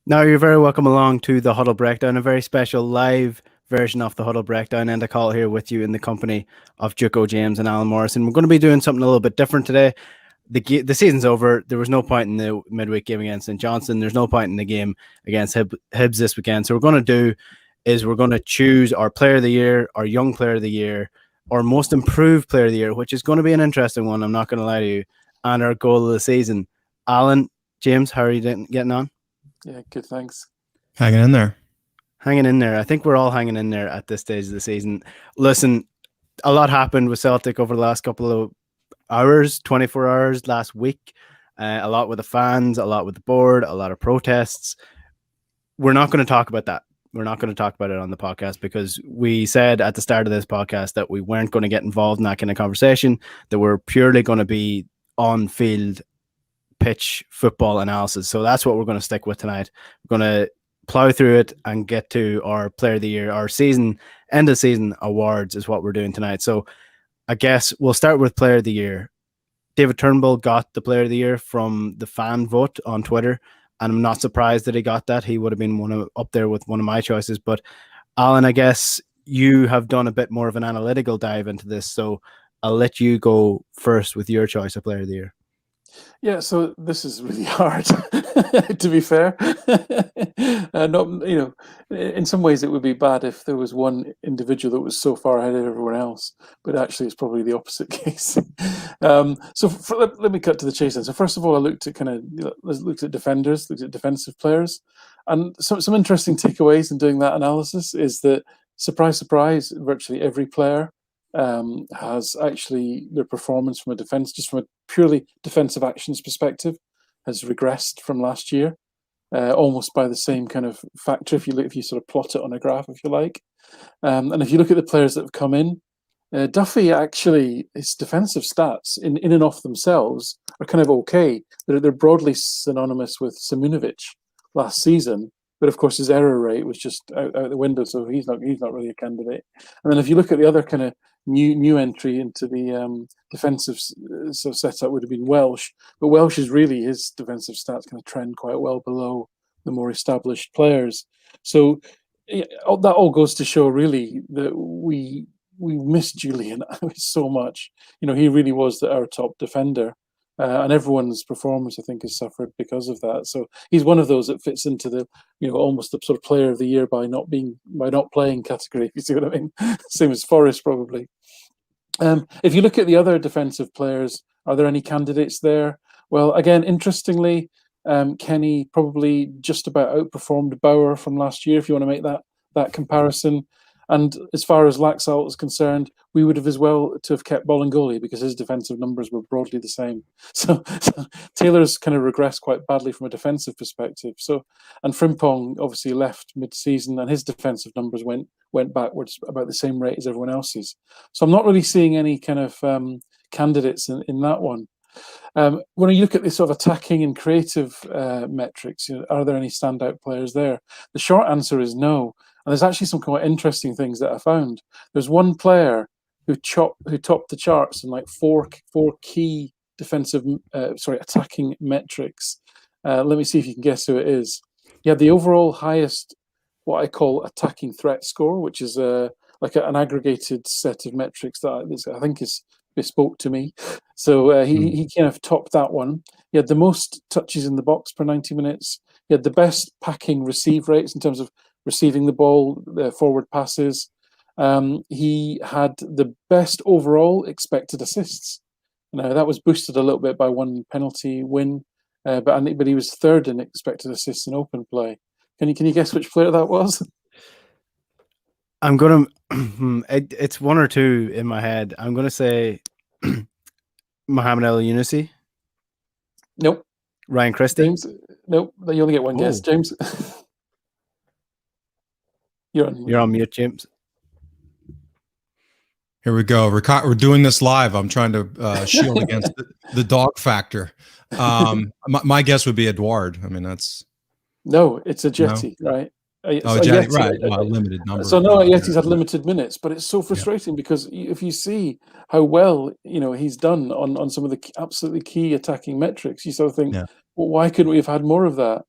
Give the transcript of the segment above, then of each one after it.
Now you're very welcome along to the Huddle Breakdown, a very special live version of the Huddle Breakdown. And a call here with you in the company of Juco James and Alan Morrison. We're going to be doing something a little bit different today. The season's over. There was no point in the midweek game against St. Johnstone. There's no point in the game against Hibs this weekend. So we're going to do is we're going to choose our player of the year, our young player of the year, our most improved player of the year, which is going to be an interesting one. I'm not going to lie to you, and our goal of the season. Alan, James, how are you getting on? Yeah, good, thanks. Hanging in there. Hanging in there. I think we're all hanging in there at this stage of the season. Listen, a lot happened with Celtic over the last couple of hours, 24 hours last week. A lot with the fans, a lot with the board, a lot of protests. We're not going to talk about that. We're not going to talk about it on the podcast because we said at the start of this podcast that we weren't going to get involved in that kind of conversation, that we're purely going to be on field pitch football analysis. So that's what we're going to stick with tonight. We're going to plow through it and get to our player of the year, our season, end of season awards is what we're doing tonight. So I guess we'll start with player of the year. David Turnbull got the player of the year from the fan vote on Twitter, and I'm not surprised that he got that. He would have been up there with one of my choices. But Alan, I guess you have done a bit more of an analytical dive into this, so I'll let you go first with your choice of player of the year. Yeah, so this is really hard, to be fair. Not, in some ways it would be bad if there was one individual that was so far ahead of everyone else, but actually it's probably the opposite case. Let me cut to the chase then. So first of all, I looked at defenders, looked at defensive players, and some interesting takeaways in doing that analysis is that, surprise, surprise, virtually every player has actually their performance from a purely defensive actions perspective has regressed from last year, almost by the same kind of factor. If you sort of plot it on a graph, if you like, and if you look at the players that have come in, Duffy actually his defensive stats in and of themselves are kind of okay. They're broadly synonymous with Simunovic last season. But of course, his error rate was just out the window, so he's not really a candidate. And then if you look at the other kind of new entry into the defensive setup would have been Welsh, but Welsh is really his defensive stats kind of trend quite well below the more established players. So that all goes to show really that we miss Julian so much. He really was our top defender. And everyone's performance, I think, has suffered because of that. So he's one of those that fits into the, almost the sort of player of the year by not playing category. If you see what I mean? Same as Forrest, probably. If you look at the other defensive players, are there any candidates there? Well, again, interestingly, Kenny probably just about outperformed Bauer from last year. If you want to make that comparison. And as far as Laxalt is concerned, we would have as well to have kept Bolingoli because his defensive numbers were broadly the same. So Taylor's kind of regressed quite badly from a defensive perspective. And Frimpong obviously left mid-season, and his defensive numbers went backwards about the same rate as everyone else's. So I'm not really seeing any kind of candidates in that one. When you look at this sort of attacking and creative metrics, are there any standout players there? The short answer is no. And there's actually some quite interesting things that I found. There's one player who topped the charts in like four key attacking metrics. Let me see if you can guess who it is. He had the overall highest, what I call attacking threat score, which is an aggregated set of metrics that I think is bespoke to me. So he kind of topped that one. He had the most touches in the box per 90 minutes. He had the best packing receive rates in terms of receiving the ball, the forward passes. He had the best overall expected assists. Now that was boosted a little bit by one penalty win, but he was third in expected assists in open play. Can you guess which player that was? I'm gonna. It's one or two in my head. I'm gonna say Mohamed El Younousi. Nope. Ryan Christie. James? Nope. You only get one guess, James. You're on mute, James. Here we go. We're doing this live. I'm trying to shield against the dog factor. My guess would be Edouard. I mean, that's... No, it's a Jetty, no? Right? Jetty, right. Limited number. So no, Yeti's had limited minutes, but it's so frustrating because if you see how well, he's done on some of the absolutely key attacking metrics, you sort of think, well, why couldn't we have had more of that?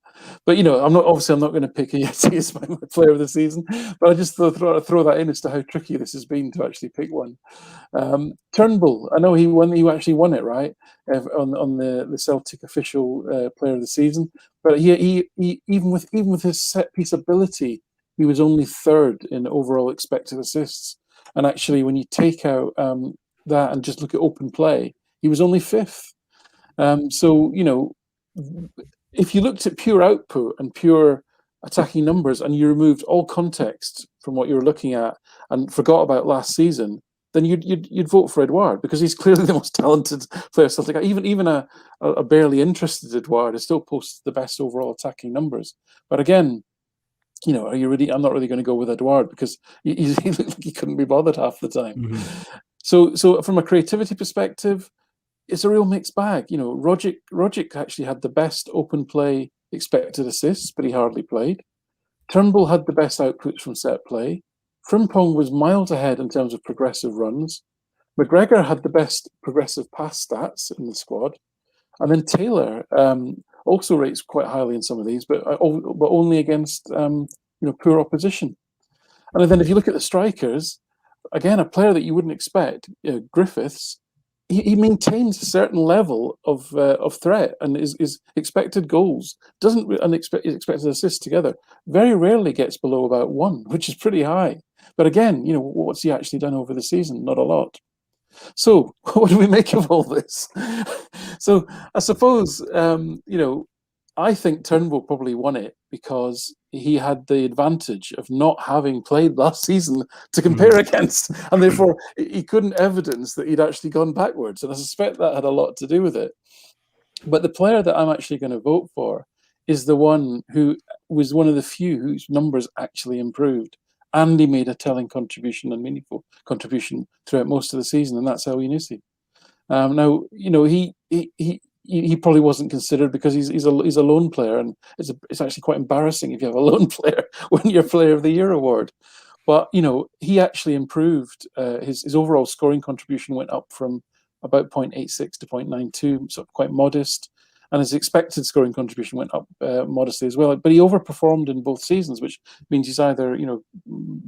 But I'm not going to pick Yeti as my player of the season. But I just throw that in as to how tricky this has been to actually pick one. Turnbull, I know he actually won it, right, on the Celtic official player of the season. But he even with his set piece ability, he was only third in overall expected assists. And actually, when you take out that and just look at open play, he was only fifth. So if you looked at pure output and pure attacking numbers, and you removed all context from what you were looking at and forgot about last season, then you'd vote for Edouard, because he's clearly the most talented player Celtic. Even a barely interested Edouard has still posted the best overall attacking numbers. But again, are you really? I'm not really going to go with Edouard, because he looked like he couldn't be bothered half the time. Mm-hmm. So from a creativity perspective, it's a real mixed bag. Rogic actually had the best open play expected assists, but he hardly played. Turnbull had the best outputs from set play. Frimpong was miles ahead in terms of progressive runs. McGregor had the best progressive pass stats in the squad. And then Taylor also rates quite highly in some of these, but only against poor opposition. And then if you look at the strikers, again, a player that you wouldn't expect, Griffiths, he maintains a certain level of threat, and his expected goals and expected assists together very rarely gets below about 1, which is pretty high. But again, what's he actually done over the season? Not a lot. So what do we make of all this? So I suppose, I think Turnbull probably won it because he had the advantage of not having played last season to compare against, and therefore he couldn't evidence that he'd actually gone backwards. And I suspect that had a lot to do with it. But the player that I'm actually going to vote for is the one who was one of the few whose numbers actually improved. And he made a telling contribution and meaningful contribution throughout most of the season, and that's Elyounoussi. Now, he probably wasn't considered because he's a lone player, and it's actually quite embarrassing if you have a lone player win your Player of the Year award. But he actually improved. His overall scoring contribution went up from about 0.86 to 0.92, so quite modest. And his expected scoring contribution went up modestly as well. But he overperformed in both seasons, which means he's either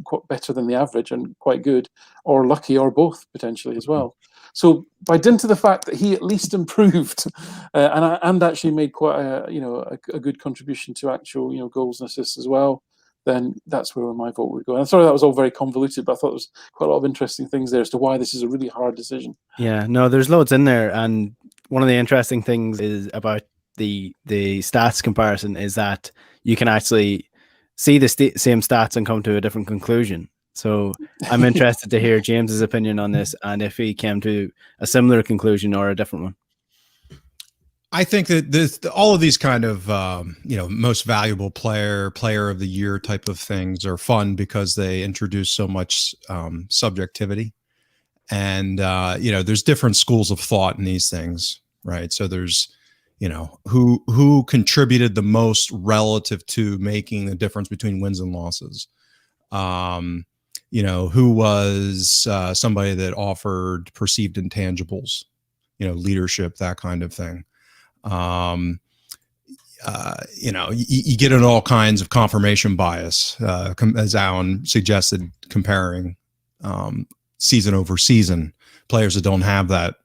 quite better than the average and quite good, or lucky, or both potentially as well. So by dint of the fact that he at least improved and actually made quite a good contribution to actual goals and assists as well, then that's where my vote would go. And I'm sorry that was all very convoluted, but I thought there was quite a lot of interesting things there as to why this is a really hard decision. Yeah, no, there's loads in there, and one of the interesting things is about the stats comparison is that you can actually see the same stats and come to a different conclusion. So I'm interested to hear James's opinion on this, and if he came to a similar conclusion or a different one. I think that all of these kind of most valuable player of the year type of things are fun because they introduce so much subjectivity, and there's different schools of thought in these things, right? So there's who contributed the most relative to making the difference between wins and losses. Who was somebody that offered perceived intangibles, leadership, that kind of thing. You get in all kinds of confirmation bias, as Alan suggested, comparing season over season, players that don't have that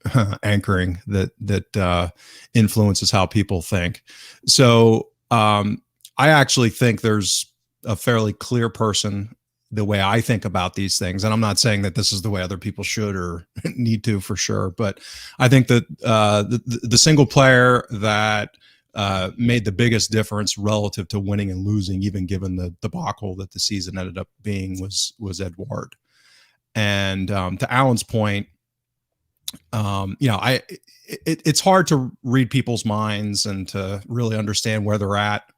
anchoring that influences how people think. So I actually think there's a fairly clear person the way I think about these things. And I'm not saying that this is the way other people should or need to for sure, but I think that the single player that made the biggest difference relative to winning and losing, even given the debacle that the season ended up being, was Edouard. And to Alan's point, it's hard to read people's minds and to really understand where they're at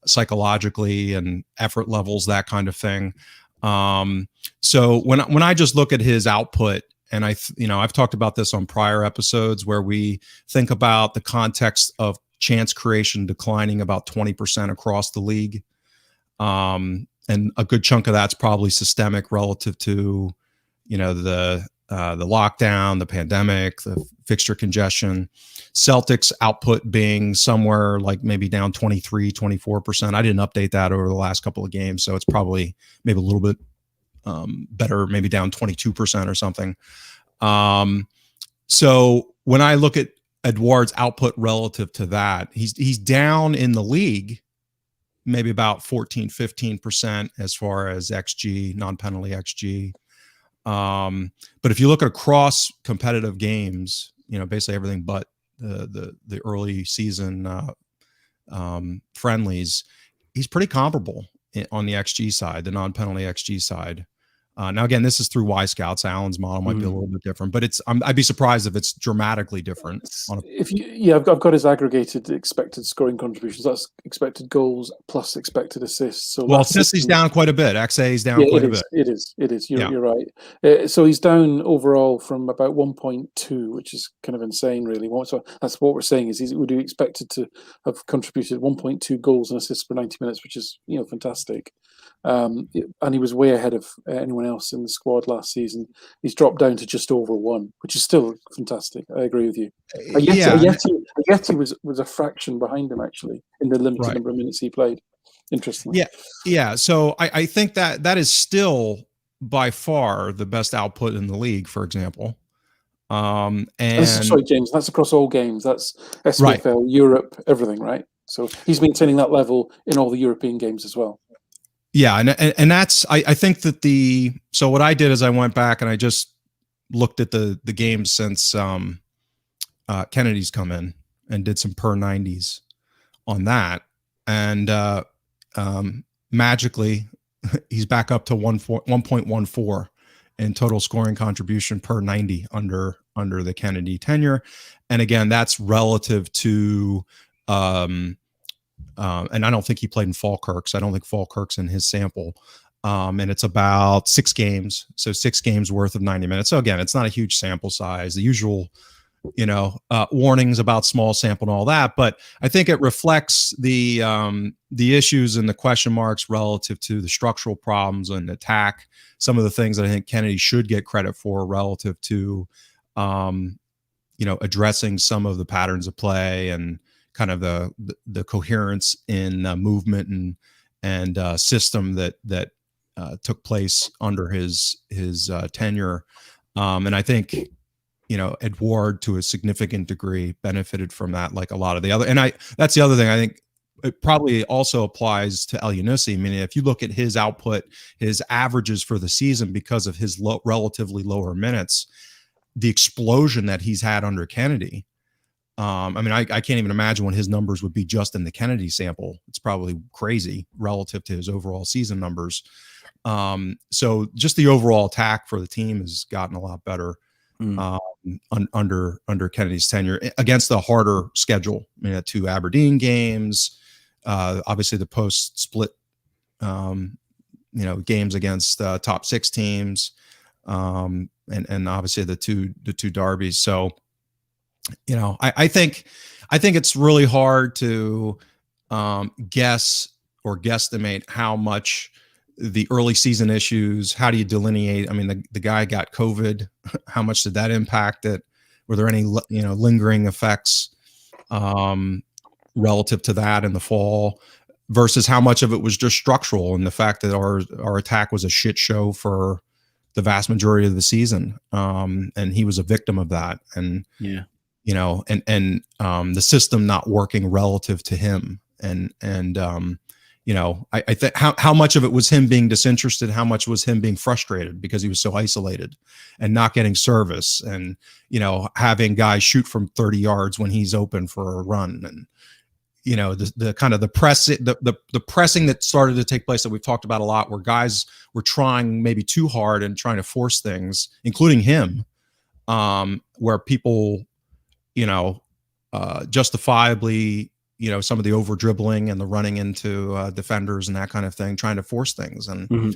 psychologically and effort levels, that kind of thing. So when I just look at his output, and I've talked about this on prior episodes where we think about the context of chance creation declining about 20% across the league. And a good chunk of that's probably systemic relative to, the lockdown, the pandemic, the fixture congestion. Celtics output being somewhere like maybe down 23-24%. I didn't update that over the last couple of games, so it's probably maybe a little bit better, maybe down 22% or something. So when I look at Edouard's output relative to that, he's down in the league maybe about 14-15% as far as XG, non-penalty XG. But if you look at across competitive games, basically everything but the early season friendlies, he's pretty comparable on the XG side, the non-penalty XG side. Now, again, this is through Y-Scouts. Allen's model might be a little bit different, but I'd be surprised if it's dramatically different. I've got his aggregated expected scoring contributions. That's expected goals plus expected assists. So assists he's down quite a bit. XA is down quite a bit. It is. You're right. So he's down overall from about 1.2, which is kind of insane, really. So that's what we're saying is would be expected to have contributed 1.2 goals and assists per 90 minutes, which is fantastic. And he was way ahead of anyone else in the squad last season. He's dropped down to just over 1, which is still fantastic. I agree with you. Yeti was a fraction behind him, actually, in the limited number of minutes he played. Interestingly. Yeah. So I think that is still by far the best output in the league, for example. Sorry, James, that's across all games. That's SPFL, Europe, everything, right? So he's maintaining that level in all the European games as well. Yeah, and that's I think that so what I did is I went back and I just looked at the games since Kennedy's come in and did some per 90s on that, and magically he's back up to 1.14 in total scoring contribution per 90 under the Kennedy tenure, and again that's relative to. And I don't think he played in Falkirk, so I don't think Falkirk's in his sample. And it's about 6 games, so 6 games worth of 90 minutes. So again, it's not a huge sample size. The usual, warnings about small sample and all that, but I think it reflects the issues and the question marks relative to the structural problems and attack. Some of the things that I think Kennedy should get credit for relative to, addressing some of the patterns of play and kind of the coherence in movement and system that took place under his tenure, and I think Edouard to a significant degree benefited from that, like a lot of the other. And that's the other thing I think it probably also applies to Elyounoussi. I mean, if you look at his output, his averages for the season because of his relatively lower minutes, the explosion that he's had under Kennedy. I mean, I can't even imagine what his numbers would be just in the Kennedy sample. It's probably crazy relative to his overall season numbers. So just the overall attack for the team has gotten a lot better under Kennedy's tenure against the harder schedule. I mean, 2 Aberdeen games, obviously the post split, games against top 6 teams, and obviously the two derbies. So. I think it's really hard to guess or guesstimate how much the early season issues. How do you delineate? I mean, the guy got COVID. How much did that impact it? Were there any lingering effects relative to that in the fall? Versus how much of it was just structural and the fact that our attack was a shit show for the vast majority of the season, and he was a victim of that. And the system not working relative to him, and I think how much of it was him being disinterested, how much was him being frustrated because he was so isolated and not getting service, and having guys shoot from 30 yards when he's open for a run, and the kind of the pressing that started to take place that we've talked about a lot, where guys were trying maybe too hard and trying to force things, including him, where people. Justifiably, some of the over dribbling and the running into defenders and that kind of thing, trying to force things. And,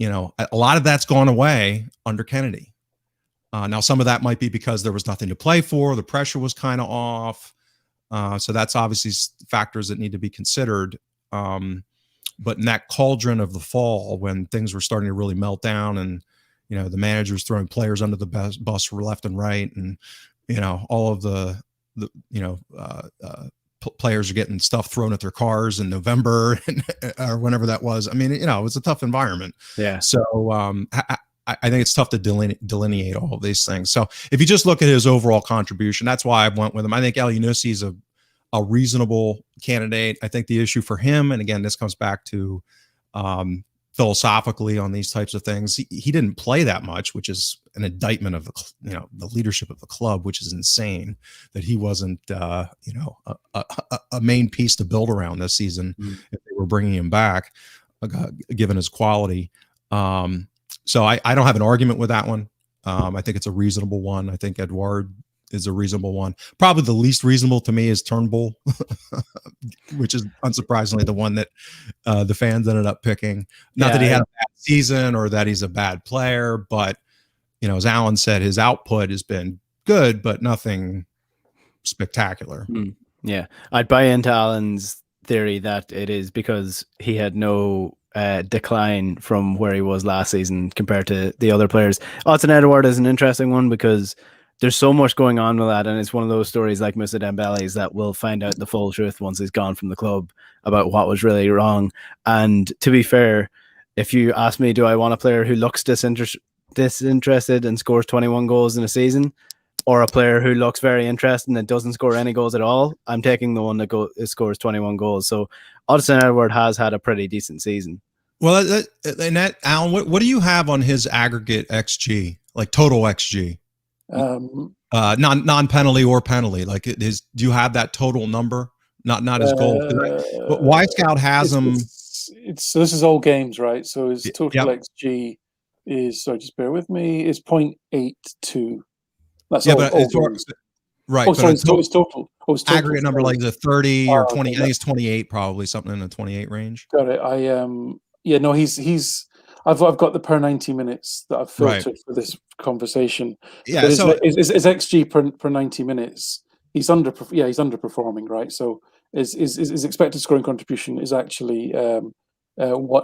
a lot of that's gone away under Kennedy. Now, some of that might be because there was nothing to play for. The pressure was kind of off. So that's obviously factors that need to be considered. But in that cauldron of the fall, when things were starting to really melt down and, the manager's throwing players under the bus for left and right, and all of the players are getting stuff thrown at their cars in November or whenever that was. I mean, it was a tough environment. Yeah. So I think it's tough to delineate all of these things. So if you just look at his overall contribution, that's why I went with him. I think El Yunusi is a reasonable candidate. I think the issue for him, and again, this comes back to philosophically on these types of things, he didn't play that much, which is an indictment of the leadership of the club, which is insane that he wasn't a main piece to build around this season if they were bringing him back, given his quality. So I don't have an argument with that one. I think it's a reasonable one. I think Edouard is a reasonable one. Probably the least reasonable to me is Turnbull, which is unsurprisingly the one that the fans ended up picking. Not that he had a bad season or that he's a bad player, but as Alan said, his output has been good, but nothing spectacular. Yeah, I'd buy into Alan's theory that it is because he had no decline from where he was last season compared to the other players. Odsonne Edouard is an interesting one because there's so much going on with that, and it's one of those stories like Mr. Dembele's that we'll find out the full truth once he's gone from the club about what was really wrong. And to be fair, if you ask me, do I want a player who looks disinterested and scores 21 goals in a season, or a player who looks very interested and doesn't score any goals at all, I'm taking the one that scores 21 goals. So Odsonne Edouard has had a pretty decent season. Well, Alan, what do you have on his aggregate XG, like total XG? Non-penalty or penalty, like it is. Do you have that total number? Not his goal. But Wisecout has him. So this is all games, right? So his total XG is, so just bear with me, is 0.82. That's all games. Right. Oh, sorry, it's total. It's aggregate number, like the 30 or 20. I think it's 28, probably something in the 28 range. Got it. I've got the per 90 minutes that I've filtered for this conversation. Yeah, but so his XG per 90 minutes, he's underperforming, right? So his expected scoring contribution is actually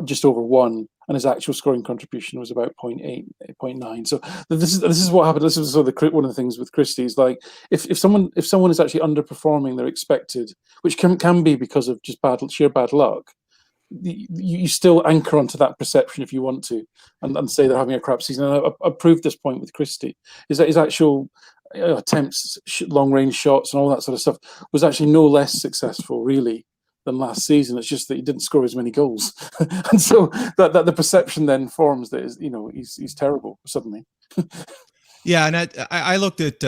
just over 1, and his actual scoring contribution was about 0.8, 0.9. So this is what happened. This is sort of one of the things with Christie is like if someone is actually underperforming their expected, which can be because of just sheer bad luck. You still anchor onto that perception if you want to, and say they're having a crap season. And I proved this point with Christie, is that his actual attempts, long range shots, and all that sort of stuff was actually no less successful, really, than last season. It's just that he didn't score as many goals, and so that the perception then forms that he's terrible suddenly. Yeah, and I looked at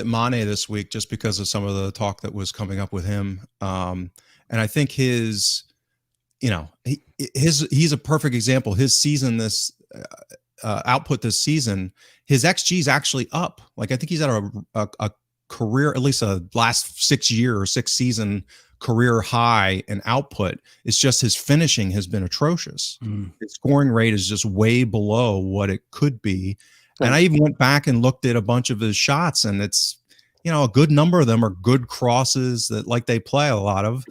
Mane this week just because of some of the talk that was coming up with him, and I think he's a perfect example. His season, output this season, his XG is actually up. Like I think he's at a career, at least a last 6 year or 6 season career high in output. It's just his finishing has been atrocious. His scoring rate is just way below what it could be. And I even went back and looked at a bunch of his shots, and it's, a good number of them are good crosses that like they play a lot of.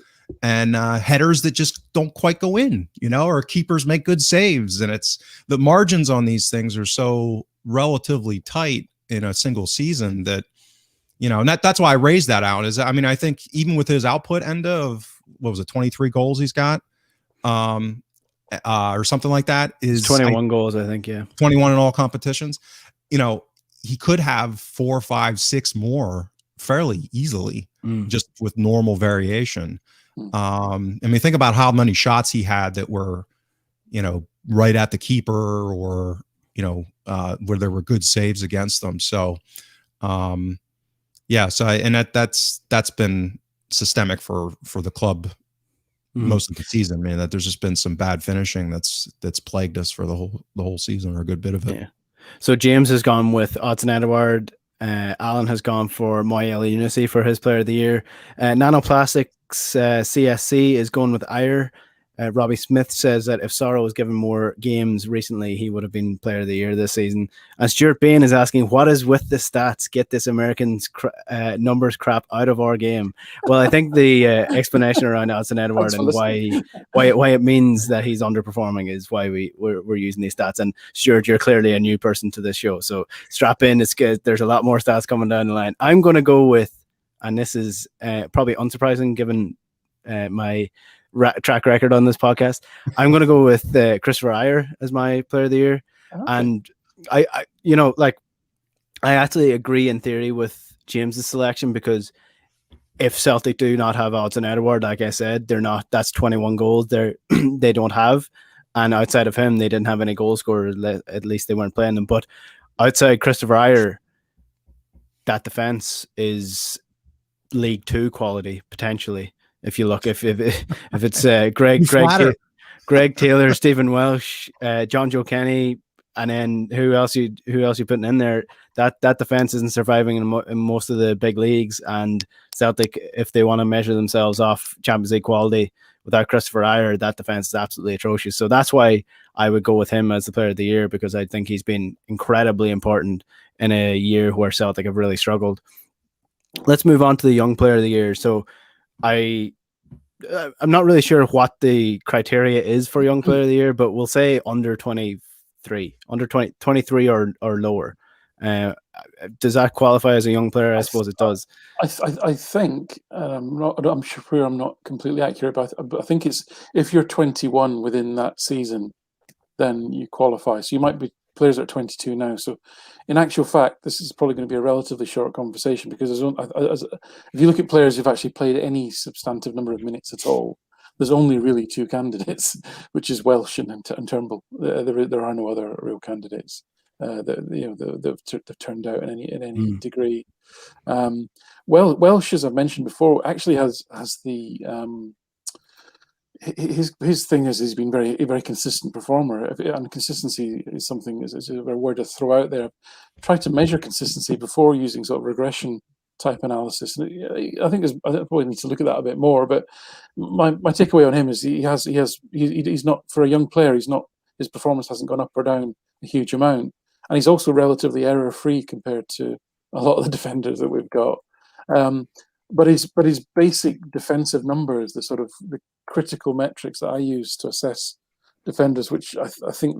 And headers that just don't quite go in, or keepers make good saves. And it's the margins on these things are so relatively tight in a single season that, and that's why I raised that out. I think even with his output, Enda, of 23 goals he's got, or something like that, is 21 goals, I think. Yeah. 21 in all competitions. He could have 4, 5, 6 more fairly easily, just with normal variation. Think about how many shots he had that were, right at the keeper, or, where there were good saves against them. So, that's been systemic for the club most of the season. That there's just been some bad finishing that's plagued us for the whole season, or a good bit of it. Yeah. So James has gone with Odsonne Edouard. Alan has gone for Moye El Yunusi for his player of the year. Nanoplastics CSC is going with Ayer. Robbie Smith says that if Sorrow was given more games recently, he would have been Player of the Year this season. And Stuart Bain is asking, what is with the stats? Get this Americans numbers crap out of our game. Well, I think the explanation around Alison Edward and why it means that he's underperforming is why we're using these stats. And Stuart, you're clearly a new person to this show, so strap in. It's good. There's a lot more stats coming down the line. I'm going to go with, and this is probably unsurprising given my track record on this podcast, I'm going to go with Christopher Ajer as my Player of the Year. Okay. And I actually agree in theory with James's selection, because if Celtic do not have Alison Edward, like I said, that's 21 goals they don't have, and outside of him they didn't have any goal scorers, at least they weren't playing them. But outside Christopher Ajer, that defense is League 2 quality potentially. If you look, if it's Greg Taylor, Stephen Welsh, John Joe Kenny, and then who else you putting in there? That defense isn't surviving in most of the big leagues. And Celtic, if they want to measure themselves off Champions League quality without Christopher Ajer, that defense is absolutely atrocious. So that's why I would go with him as the Player of the Year, because I think he's been incredibly important in a year where Celtic have really struggled. Let's move on to the Young Player of the Year. So I'm not really sure what the criteria is for Young Player of the Year, but we'll say under 23 or lower. Does that qualify as a young player? I suppose it does. I think, I'm sure I'm not completely accurate, but I think it's if you're 21 within that season, then you qualify. So you might be players that are 22 now. So in actual fact, this is probably going to be a relatively short conversation, because if you look at players who've actually played any substantive number of minutes at all, there's only really two candidates, which is Welsh and Turnbull. There are no other real candidates that they've turned out in any degree. Welsh, as I've mentioned before, actually has the his thing is he's been a very consistent performer, and consistency is something is a word to throw out there. Try to measure consistency before using sort of regression type analysis. And I think I probably need to look at that a bit more. But my takeaway on him is he's not, for a young player, his performance hasn't gone up or down a huge amount, and he's also relatively error free compared to a lot of the defenders that we've got. But his basic defensive numbers, the critical metrics that I use to assess defenders, which I think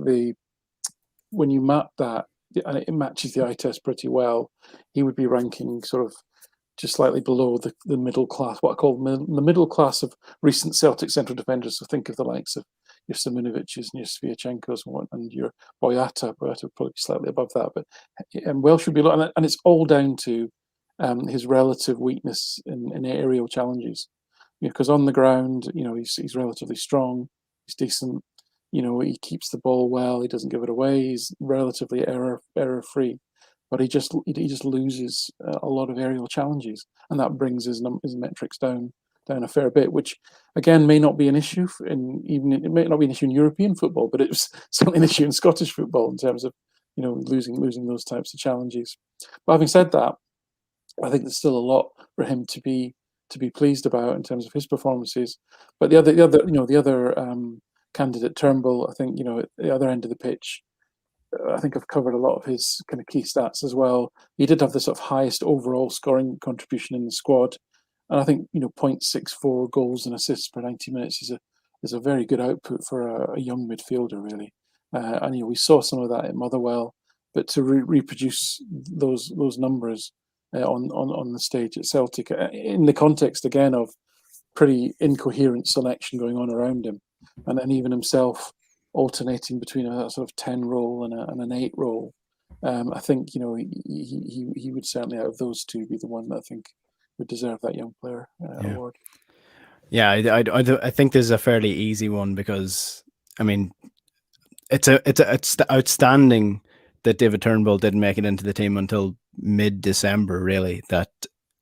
when you map that, and it matches the eye test pretty well, he would be ranking sort of just slightly below the middle class, what I call the middle class of recent Celtic central defenders. So think of the likes of your Simunovic's and your Sviatchenko's and your Boyata probably slightly above that. But Welsh should be low, and it's all down to his relative weakness in aerial challenges. Because on the ground, he's relatively strong, he's decent, he keeps the ball well, he doesn't give it away, he's relatively error free, but he just loses a lot of aerial challenges, and that brings his metrics down a fair bit, which again may not be an issue it may not be an issue in European football, but it was certainly an issue in Scottish football in terms of losing those types of challenges. But having said that, I think there's still a lot for him to be pleased about in terms of his performances. But the other candidate, Turnbull, I think at the other end of the pitch, I think I've covered a lot of his kind of key stats as well. He did have the sort of highest overall scoring contribution in the squad, and I think 0.64 goals and assists per 90 minutes is a very good output for a young midfielder, really. And we saw some of that at Motherwell, but to reproduce those numbers on the stage at Celtic, in the context again of pretty incoherent selection going on around him, and then even himself alternating between a sort of 10 role and an 8 role, I think he would certainly, out of those two, be the one that I think would deserve that young player award. Yeah, I think this is a fairly easy one, because I mean it's outstanding that David Turnbull didn't make it into the team until mid-December, really, that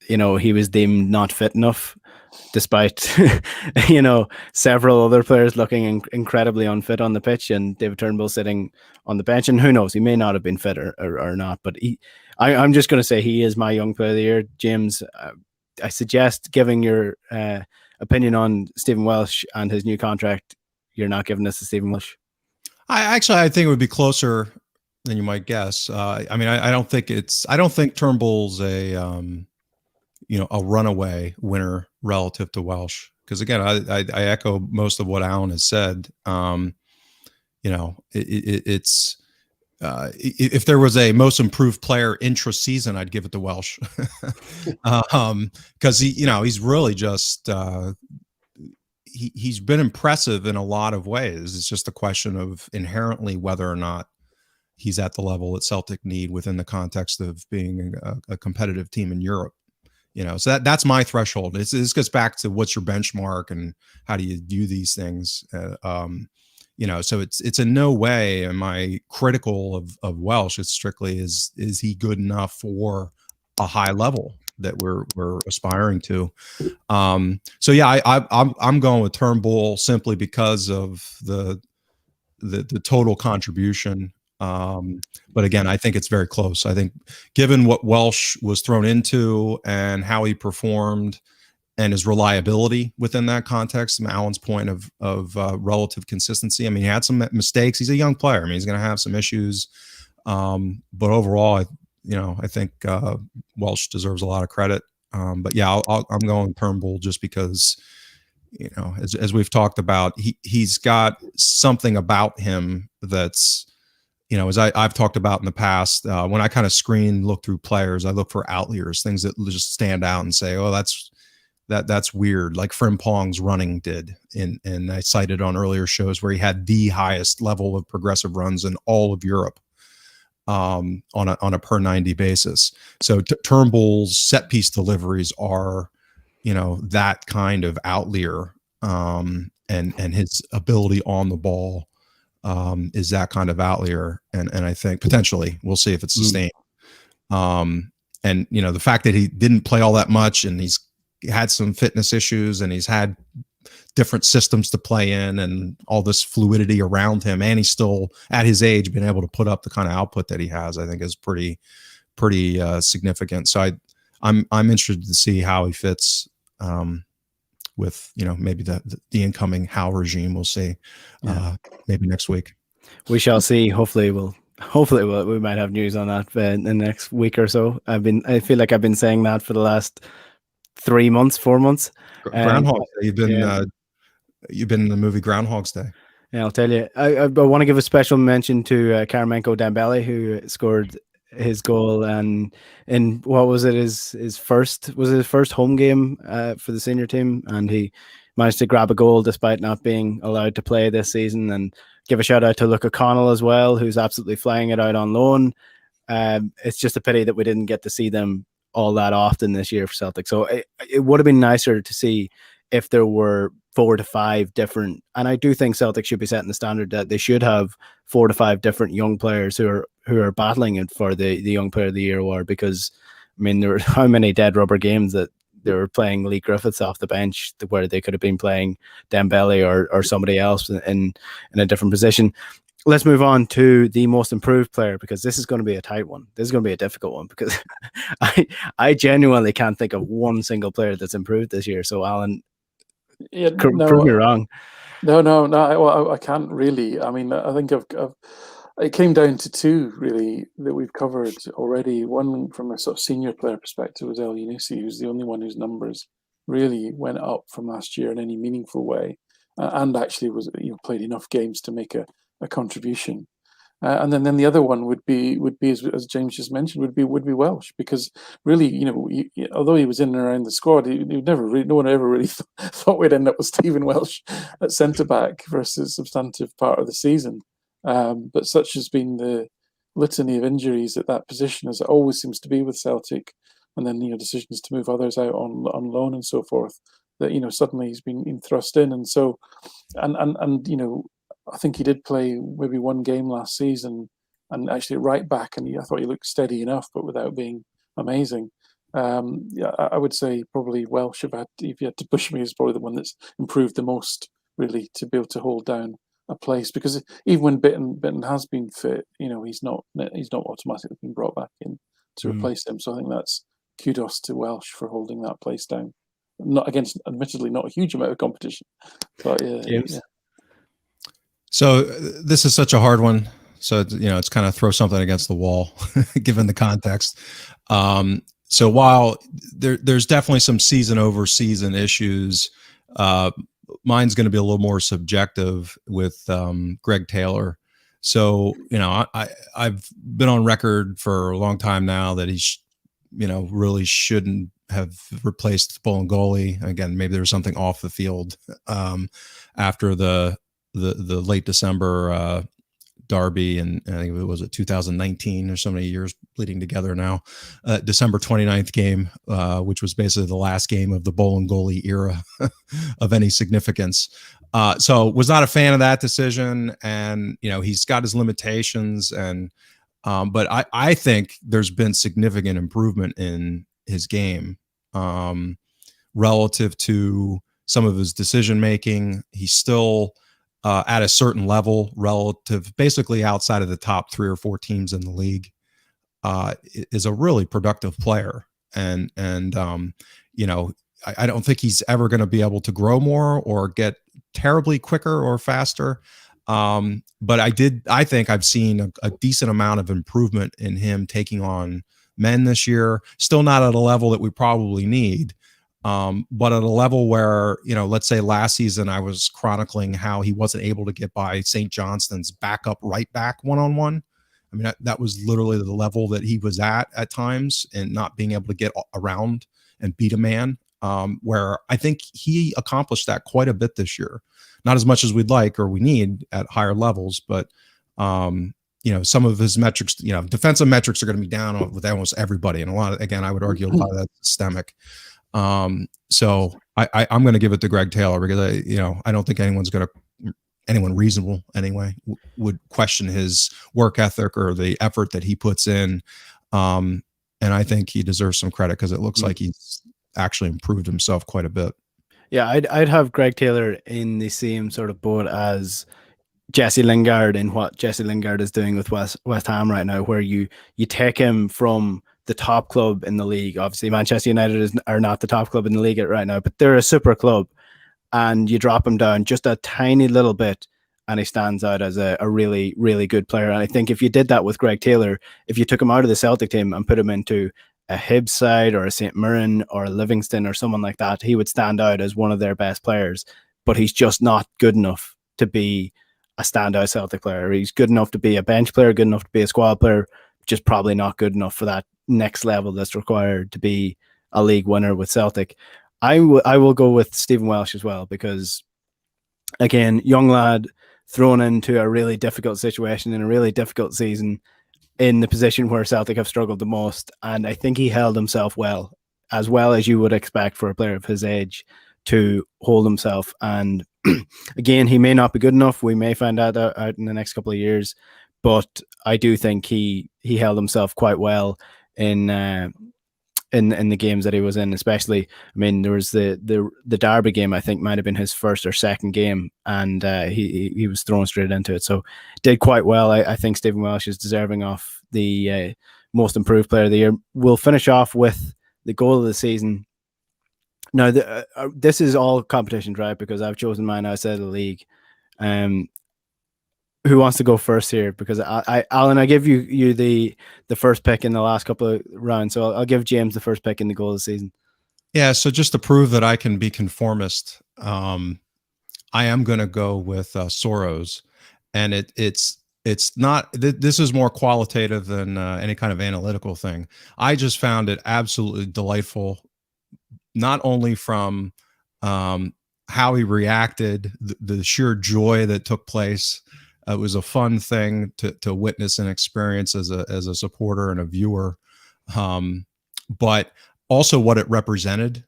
he was deemed not fit enough, despite several other players looking incredibly unfit on the pitch, and David Turnbull sitting on the bench. And who knows, he may not have been fit or not, but I'm just going to say he is my young player of the year. James, I suggest giving your opinion on Stephen Welsh and his new contract you're not giving this to Stephen Welsh? I think it would be closer than you might guess. I mean, I don't think Turnbull's a a runaway winner relative to Welsh, because again, I echo most of what Alan has said. It's if there was a most improved player intra-season, I'd give it to Welsh, because he's really just he's been impressive in a lot of ways. It's just a question of inherently whether or not he's at the level that Celtic need within the context of being a competitive team in Europe. So that's my threshold. This gets back to what's your benchmark and how do you view these things. So it's in no way am I critical of Welsh. It's strictly is he good enough for a high level that we're aspiring to. So yeah, I'm going with Turnbull simply because of the total contribution. But again, I think it's very close. I think given what Welsh was thrown into and how he performed and his reliability within that context, and Alan's point of relative consistency. I mean, he had some mistakes. He's a young player. I mean, he's going to have some issues. But overall, I think Welsh deserves a lot of credit. But yeah, I'm going Turnbull just because, as we've talked about, he's got something about him that's, as I've talked about in the past, when I kind of look through players, I look for outliers, things that just stand out and say, oh, that's weird, like Frimpong's running did. And I cited on earlier shows where he had the highest level of progressive runs in all of Europe on a per 90 basis. So Turnbull's set piece deliveries are, that kind of outlier, and his ability on the ball is that kind of outlier. And I think potentially we'll see if it's sustained. And the fact that he didn't play all that much and he's had some fitness issues and he's had different systems to play in and all this fluidity around him, and he's still at his age been able to put up the kind of output that he has, I think is pretty significant. So I'm interested to see how he fits with maybe the incoming Howe regime. We'll see. Maybe next week we shall see. Hopefully we might have news on that in the next week or so. I feel like I've been saying that for the last 3 months, 4 months. Groundhog Day. You've been in the movie Groundhog's Day. Yeah, I'll tell you. I want to give a special mention to Karamenko Dembele, who scored his goal, and in what was it, his first home game for the senior team, and he managed to grab a goal despite not being allowed to play this season. And give a shout out to Luke O'Connell as well, who's absolutely flying it out on loan. It's just a pity that we didn't get to see them all that often this year for Celtic. So it would have been nicer to see if there were 4 to 5 different, and I do think Celtic should be setting the standard that they should have 4 to 5 different young players who are battling it for the Young Player of the Year award, because I mean, there were how many dead rubber games that they were playing Lee Griffiths off the bench where they could have been playing Dembele or somebody else in a different position. Let's move on to the most improved player, because this is going to be a tight one. This is going to be a difficult one, because I genuinely can't think of one single player that's improved this year. So Alan, prove me wrong. No, I can't really. I mean, I think it came down to 2 really that we've covered already. One from a sort of senior player perspective was El Yunusi, who's the only one whose numbers really went up from last year in any meaningful way, and actually was played enough games to make a contribution. And then the other one would be as James just mentioned, would be Welsh, because really, although he was in and around the squad, no one ever really thought we'd end up with Stephen Welsh at centre back for a substantive part of the season. But such has been the litany of injuries at that position, as it always seems to be with Celtic, and then decisions to move others out on loan and so forth, that suddenly he's been thrust in, and so and I think he did play maybe 1 game last season, and actually right back, and I thought he looked steady enough, but without being amazing. I would say probably Welsh, if you had to push me, is probably the one that's improved the most, really, to be able to hold down a place, because even when Bitten has been fit, he's not automatically been brought back in to replace him. So I think that's kudos to Welsh for holding that place down. Not against, admittedly, not a huge amount of competition, but James? yeah. So this is such a hard one. So, it's kind of throw something against the wall, given the context. So while there's definitely some season over season issues, mine's going to be a little more subjective with Greg Taylor. So, I've been on record for a long time now that he's, really shouldn't have replaced Bolingoli. Again, maybe there was something off the field after the late December derby, and I think it was 2019 or so many years bleeding together now. December 29th game, which was basically the last game of the Bolingoli era of any significance. So was not a fan of that decision, and he's got his limitations, and but I think there's been significant improvement in his game relative to some of his decision making. He's still at a certain level relative, basically outside of the top 3 or 4 teams in the league, is a really productive player. And I don't think he's ever going to be able to grow more or get terribly quicker or faster. But I think I've seen a decent amount of improvement in him taking on men this year. Still not at a level that we probably need. But at a level where, let's say last season I was chronicling how he wasn't able to get by St. Johnston's backup right back one-on-one. I mean, that was literally the level that he was at times, and not being able to get around and beat a man, where I think he accomplished that quite a bit this year. Not as much as we'd like or we need at higher levels, but some of his metrics, defensive metrics are going to be down with almost everybody. And I would argue a lot of that's systemic. So I'm going to give it to Greg Taylor because I don't think anyone reasonable anyway would question his work ethic or the effort that he puts in. And I think he deserves some credit because it looks like he's actually improved himself quite a bit. Yeah, I'd have Greg Taylor in the same sort of boat as Jesse Lingard in what Jesse Lingard is doing with West Ham right now, where you take him from the top club in the league. Obviously, Manchester United are not the top club in the league right now, but they're a super club, and you drop him down just a tiny little bit, and he stands out as a really, really good player. And I think if you did that with Greg Taylor, if you took him out of the Celtic team and put him into a Hibs side or a St. Mirren or a Livingston or someone like that, he would stand out as one of their best players. But he's just not good enough to be a standout Celtic player. He's good enough to be a bench player, good enough to be a squad player, just probably not good enough for that next level that's required to be a league winner with Celtic. I will go with Stephen Welsh as well, because again, young lad thrown into a really difficult situation in a really difficult season in the position where Celtic have struggled the most. And I think he held himself well as you would expect for a player of his age to hold himself. And again, he may not be good enough. We may find out in the next couple of years, but I do think he held himself quite well in the games that he was in. Especially, I mean, there was the Derby game, I think might have been his first or second game, and he was thrown straight into it, so did quite well. I think Stephen Welsh is deserving of the most improved player of the year. We'll finish off with the goal of the season. Now, this is all competition, right? Because I've chosen mine outside of the league. Who wants to go first here? Because Alan, I give you the first pick in the last couple of rounds, so I'll give James the first pick in the goal of the season. Yeah, so just to prove that I can be conformist, I am going to go with Soros, and it's not. This is more qualitative than any kind of analytical thing. I just found it absolutely delightful, not only from how he reacted, the sheer joy that took place. It was a fun thing to witness and experience as a supporter and a viewer, but also what it represented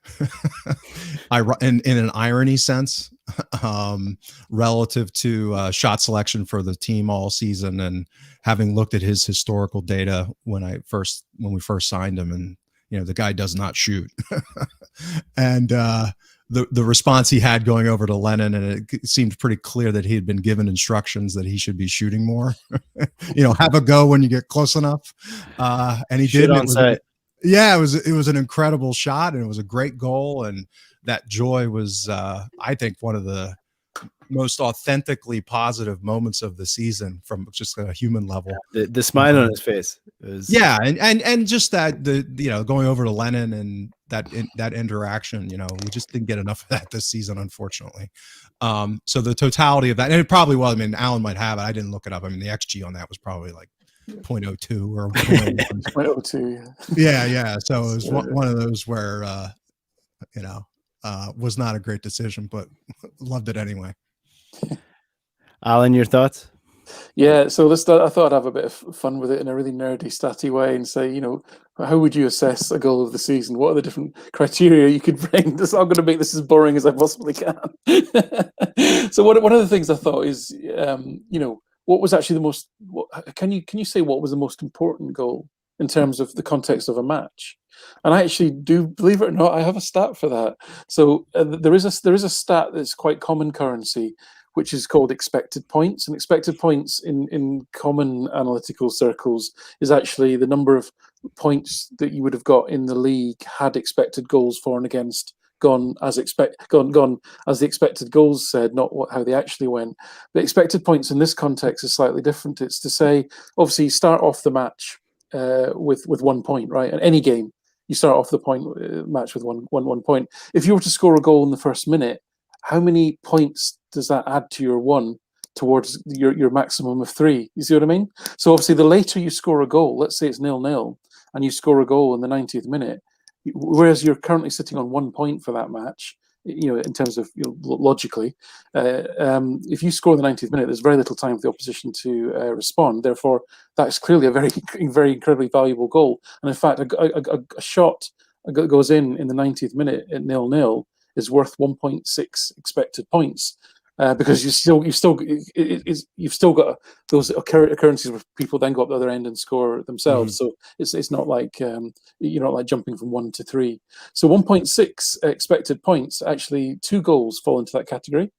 in an irony sense, relative to shot selection for the team all season, and having looked at his historical data when we first signed him, and the guy does not shoot, and the response he had going over to Lennon, and it seemed pretty clear that he had been given instructions that he should be shooting more. Have a go when you get close enough, and he did. Yeah, it was an incredible shot, and it was a great goal, and that joy was, I think, one of the most authentically positive moments of the season from just a human level. The smile on his face is and just that going over to Lennon and that interaction, we just didn't get enough of that this season, unfortunately. So the totality of that, and it probably was, I mean, Alan might have it, I didn't look it up. I mean, the XG on that was probably like 0.02 or 0.02. Yeah. So it was one of those where was not a great decision, but loved it anyway. Alan, your thoughts? Yeah, so I thought I'd have a bit of fun with it in a really nerdy, statty way and say, how would you assess a goal of the season? What are the different criteria you could bring? I'm going to make this as boring as I possibly can. So one of the things I thought is, what was actually the most? Can you say what was the most important goal in terms of the context of a match? And I actually do, believe it or not, I have a stat for that. So there is a stat that's quite common currency, which is called expected points. And expected points in common analytical circles is actually the number of points that you would have got in the league had expected goals for and against gone as the expected goals said, not how they actually went. But expected points in this context is slightly different. It's to say, obviously, you start off the match with 1 point, right? In any game, you start off the match with one point. If you were to score a goal in the first minute, how many points does that add to your one towards your maximum of 3? You see what I mean? So obviously, the later you score a goal, let's say it's 0-0, and you score a goal in the 90th minute, whereas you're currently sitting on 1 point for that match, in terms of logically, if you score in the 90th minute, there's very little time for the opposition to respond. Therefore, that's clearly a very, very incredibly valuable goal. And in fact, a shot that goes in the 90th minute at 0-0 is worth 1.6 expected points. Because you've still got those occurrences where people then go up the other end and score themselves. So it's not like you're not like jumping from 1 to 3. So 1.6 expected points. Actually, 2 goals fall into that category.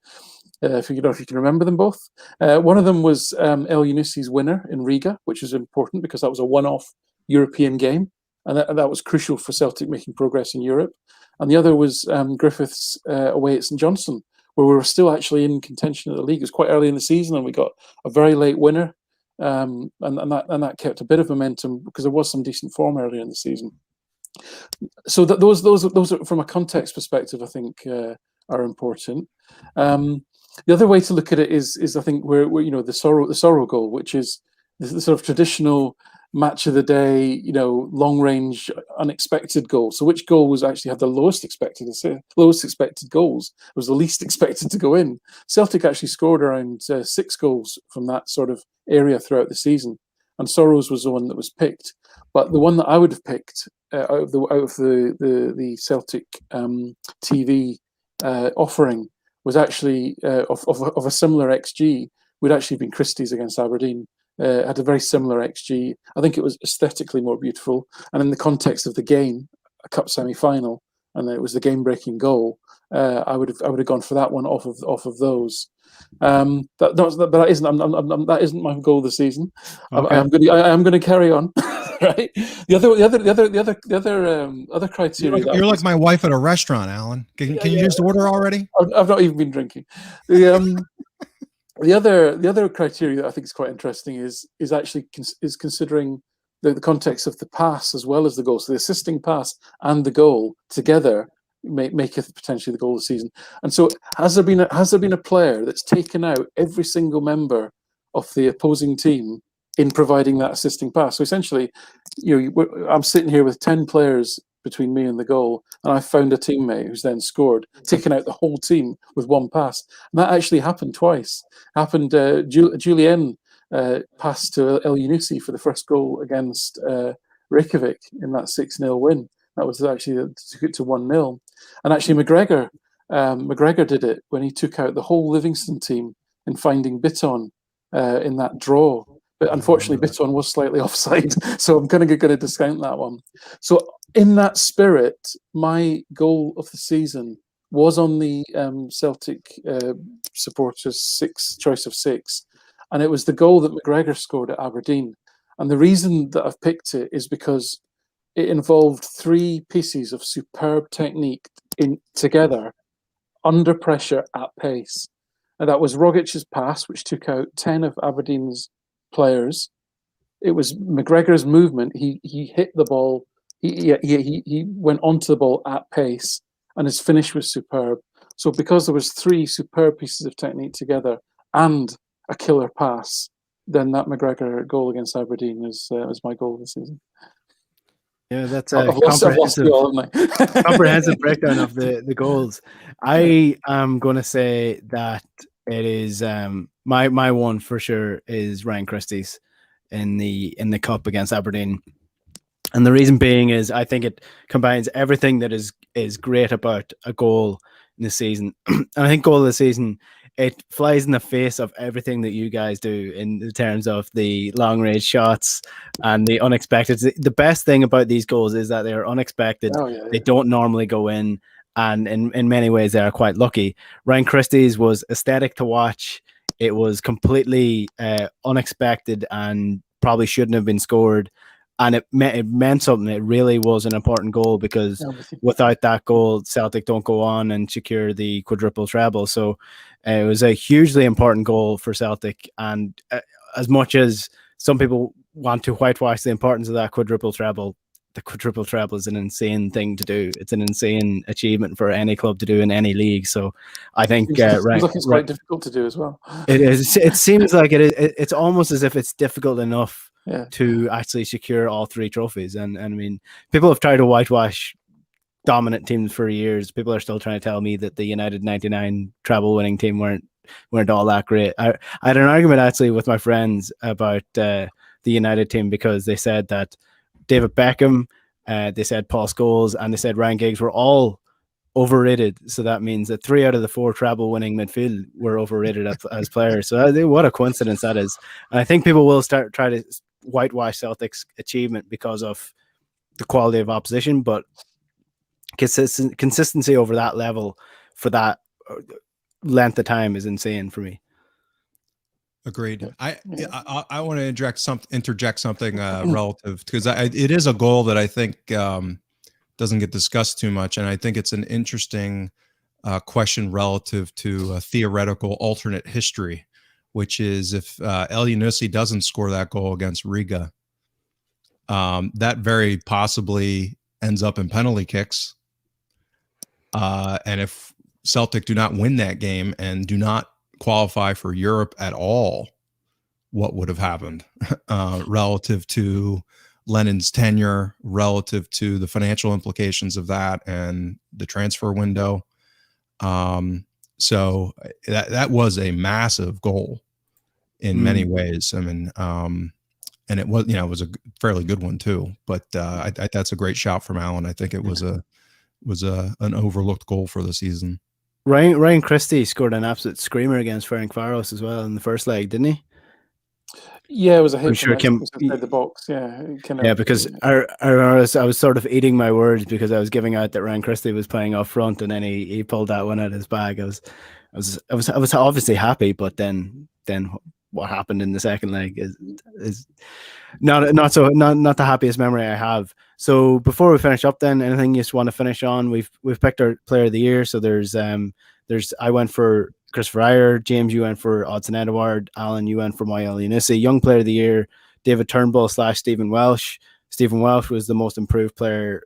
If you can remember them both. One of them was El Yunusi's winner in Riga, which is important because that was a one-off European game, and that was crucial for Celtic making progress in Europe. And the other was Griffiths away at St Johnstone, where we were still actually in contention of the league. It was quite early in the season, and we got a very late winner, and that kept a bit of momentum because there was some decent form earlier in the season. So that those are, from a context perspective, I think are important. The other way to look at it is I think where the sorrow goal, which is the sort of traditional match of the day, long range, unexpected goal. So which goal was actually had the lowest expected goals? It was the least expected to go in. Celtic actually scored around 6 goals from that sort of area throughout the season, and Sorrows was the one that was picked. But the one that I would have picked out of the Celtic TV offering was actually of a similar XG. Would actually been Christie's against Aberdeen. Had a very similar XG. I think it was aesthetically more beautiful, and in the context of the game, a cup semi-final, and it was the game-breaking goal. I would have gone for that one off of those. That isn't my goal this season. Okay. I am going to carry on. Right. The other criteria. You're like my wife at a restaurant, Alan. Can you just order already? I've not even been drinking. The other criteria that I think is quite interesting is actually considering the context of the pass as well as the goal. So the assisting pass and the goal together maketh potentially the goal of the season. And so has there been a player that's taken out every single member of the opposing team in providing that assisting pass? So essentially, I'm sitting here with 10 players between me and the goal, and I found a teammate who's then scored, taken out the whole team with one pass. And that actually happened twice. Happened, Julien passed to El Yunusi for the first goal against Reykjavik in that 6-0 win. That was actually to 1-0. And actually McGregor did it when he took out the whole Livingston team in finding Bitton in that draw. But unfortunately, Bitton was slightly offside, so I'm going to discount that one. So in that spirit, my goal of the season was on the Celtic supporters' choice of 6, and it was the goal that McGregor scored at Aberdeen. And the reason that I've picked it is because it involved 3 pieces of superb technique together, under pressure, at pace. and that was Rogic's pass, which took out 10 of Aberdeen's players. It was McGregor's movement. He hit the ball. He went onto the ball at pace, and his finish was superb. So because there was 3 superb pieces of technique together and a killer pass, then that McGregor goal against Aberdeen was my goal of the season. Yeah, that's I've a lost you all, haven't I? comprehensive breakdown of the goals. I am going to say that it is my one for sure is Ryan Christie's in the cup against Aberdeen. And the reason being is I think it combines everything that is great about a goal in the season. And I think goal of the season, it flies in the face of everything that you guys do in terms of the long range shots and the unexpected. The best thing about these goals is that they are unexpected. Oh, yeah. They don't normally go in. And in many ways, they are quite lucky. Ryan Christie's was aesthetic to watch. It was completely unexpected and probably shouldn't have been scored. And it meant something. It really was an important goal because without that goal, Celtic don't go on and secure the quadruple treble. So it was a hugely important goal for Celtic. And as much as some people want to whitewash the importance of that quadruple treble, the quadruple treble is an insane thing to do. It's an insane achievement for any club to do in any league. So I think it's quite difficult to do as well. It is. It seems like it is. It's almost as if it's difficult enough to actually secure all 3 trophies. And I mean, people have tried to whitewash dominant teams for years. People are still trying to tell me that the United 99 treble winning team weren't all that great. I had an argument actually with my friends about the United team because they said that David Beckham, they said Paul Scholes, and they said Ryan Giggs were all overrated. So that means that 3 out of the 4 treble winning midfield were overrated as players. So what a coincidence that is. And I think people will try to whitewash Celtic's achievement because of the quality of opposition, but consistency over that level for that length of time is insane for me. Agreed. I want to interject something relative because it is a goal that I think doesn't get discussed too much, and I think it's an interesting question relative to a theoretical alternate history, which is if Elyounoussi doesn't score that goal against Riga, that very possibly ends up in penalty kicks, and if Celtic do not win that game and do not qualify for Europe at all, what would have happened relative to Lennon's tenure, relative to the financial implications of that and the transfer window. So that was a massive goal in many ways. I mean, and it was, it was a fairly good one too, but that's a great shot from Alan. I think it was an overlooked goal for the season. Ryan Christie scored an absolute screamer against Ferencváros as well in the first leg, didn't he? Yeah, it was a hit sure inside the box. Yeah, because I was sort of eating my words because I was giving out that Ryan Christie was playing up front, and then he pulled that one out of his bag. I was obviously happy, but then what happened in the second leg is not the happiest memory I have. So before we finish up, then anything you just want to finish on? We've picked our player of the year. So there's I went for Christopher Iyer, James, you went for Odson Edouard, Alan, you went for Moya Elyounoussi. Young player of the year, David Turnbull / Stephen Welsh. Stephen Welsh was the most improved player.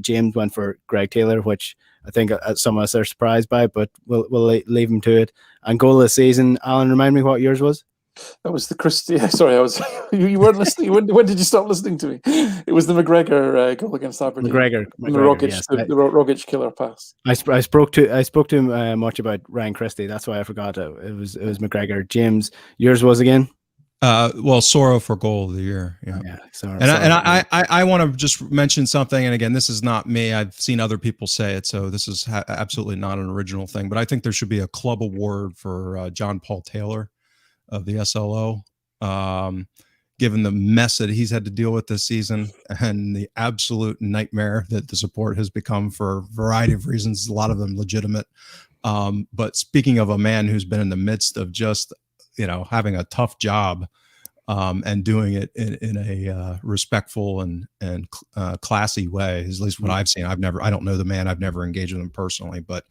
James went for Greg Taylor, which I think some of us are surprised by, but we'll leave him to it. And goal of the season, Alan, remind me what yours was. That was the Christie. Sorry, I was. You weren't listening. When did you stop listening to me? It was the McGregor goal against Aberdeen. McGregor, the Rogic killer pass. I spoke to him much about Ryan Christie. That's why I forgot it. It was McGregor. James, yours was again. Well, Soro for goal of the year. Yeah. I want to just mention something. And again, this is not me. I've seen other people say it, so this is absolutely not an original thing. But I think there should be a club award for John Paul Taylor of the SLO, given the mess that he's had to deal with this season and the absolute nightmare that the support has become for a variety of reasons, a lot of them legitimate. But speaking of a man who's been in the midst of just, having a tough job, and doing it in a respectful and classy way. At least what I've seen. I don't know the man. I've never engaged with him personally, but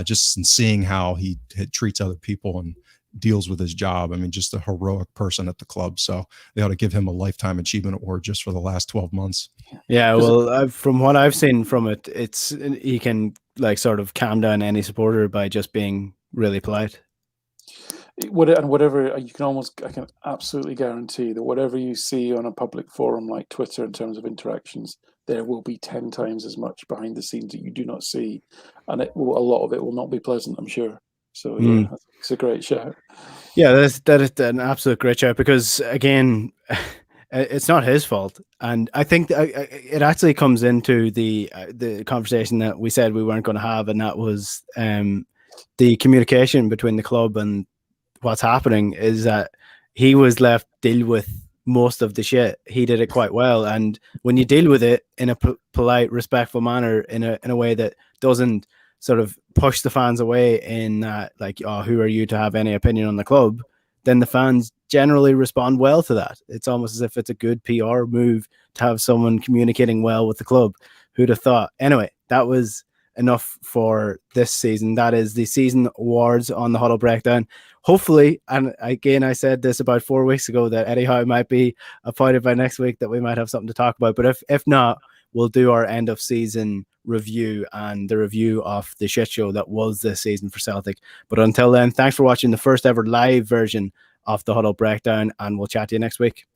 just in seeing how he treats other people and deals with his job. I mean, just a heroic person at the club. So they ought to give him a lifetime achievement award just for the last 12 months. Yeah, well, from what I've seen from it, he can like sort of calm down any supporter by just being really polite. Whatever I can absolutely guarantee that whatever you see on a public forum like Twitter in terms of interactions, there will be 10 times as much behind the scenes that you do not see, and a lot of it will not be pleasant, I'm sure. So yeah, it's a great shout. Yeah, that is an absolute great shout, because again, it's not his fault, and I think it actually comes into the conversation that we said we weren't going to have, and that was the communication between the club and what's happening. Is that he was left deal with most of the shit. He did it quite well, and when you deal with it in a polite, respectful manner, in a way that doesn't sort of push the fans away in that, like, oh, who are you to have any opinion on the club, then the fans generally respond well to that. It's almost as if it's a good PR move to have someone communicating well with the club. Who'd have thought? Anyway, that was enough for this season. That is the season awards on the Huddle Breakdown. Hopefully, and again, I said this about 4 weeks ago, that Eddie Howe might be appointed by next week, that we might have something to talk about. But if not, we'll do our end of season review and the review of the shit show that was this season for Celtic. But until then, thanks for watching the first ever live version of the Huddle Breakdown, and we'll chat to you next week.